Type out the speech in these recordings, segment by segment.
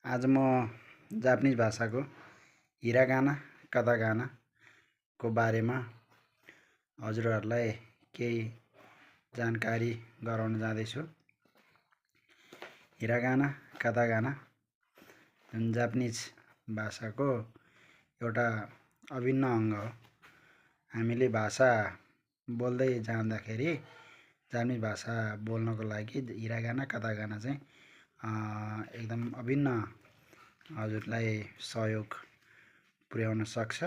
आज म जापानिज भाषाको हिरागाना कतागानाको बारेमा हजुरहरूलाई केही जानकारी गराउन जाँदैछु। हिरागाना कतागाना जुन जापानिज भाषाको एउटा अभिन्न अङ्ग हो। हामीले भाषा बोल्दै जाँदाखेरि जापानिज भाषा बोल्नको लागि हिरागाना कतागाना चाहिँ एकदम अभिन्न हजुरलाई सहयोग पुर्याउन सक्छ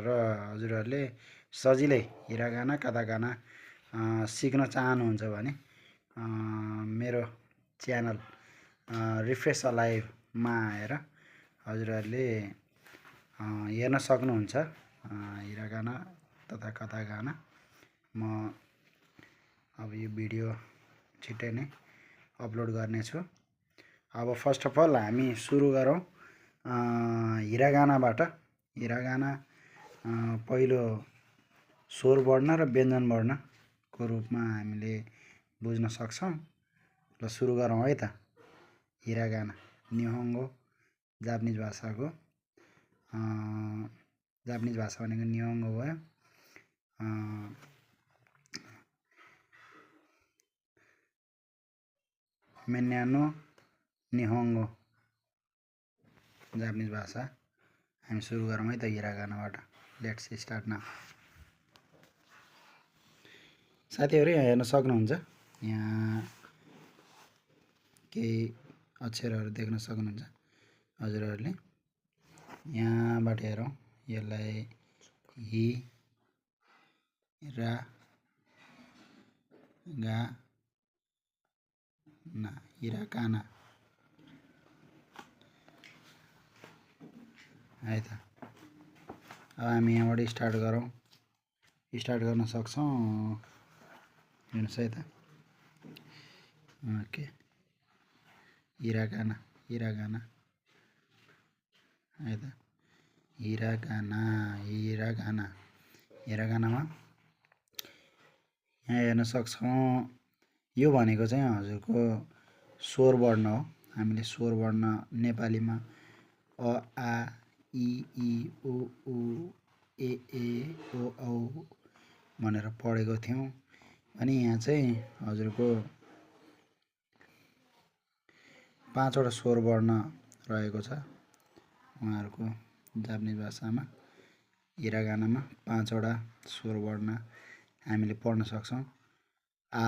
र हजुरहरूले सजिलै हिरागाना कतागाना सिक्न चाहनुहुन्छ भने मेरो च्यानल रिफ्रेस अलाइभमा आएर हजुरहरूले हेर्न सक्नुहुन्छ। हिरागाना तथा कतागाना म अब यो भिडियो छिट्टै नै अपलोड गर्नेछु। अब फर्स्ट अफ अल हामी सुरु गरौँ हिरागानाबाट। हिरागाना पहिलो स्वर वर्ण र व्यञ्जन वर्णको रूपमा हामीले बुझ्न सक्छौँ। ल सुरु गरौँ है त। हिरागाना निहोङ्गो जापानिज भाषाको जापानिज भाषा भनेको निहोङ्गो भयो। मेन्यानो निहोङ्गो जापानिज भाषा। हामी सुरु गरौँ है त हिरागानाबाट। Let's start now. साथीहरू यहाँ हेर्न सक्नुहुन्छ, यहाँ केही अक्षरहरू देख्न सक्नुहुन्छ हजुरहरूले। यहाँबाट हेरौँ, यसलाई हि रा गा ना हिरागाना है त। अब हामी यहाँबाट स्टार्ट गरौँ, स्टार्ट गर्न सक्छौँ। हेर्नुहोस् है त। ओके, हिरागाना हिरागाना है त। हिरागाना हिरागाना हिरागानामा यहाँ हेर्न सक्छौँ, यो भनेको चाहिँ हजुरको स्वर वर्ण हो। हामीले स्वर वर्ण नेपालीमा अ आ इ ई उ ऊ ए ओ औ भनेर पढेको थियौँ भने यहाँ चाहिँ हजुरको 5 वटा स्वर वर्ण रहेको छ। उहाँहरूको जापानिज भाषामा हिरागानामा 5 वटा स्वर वर्ण हामीले पढ्न सक्छौँ। आ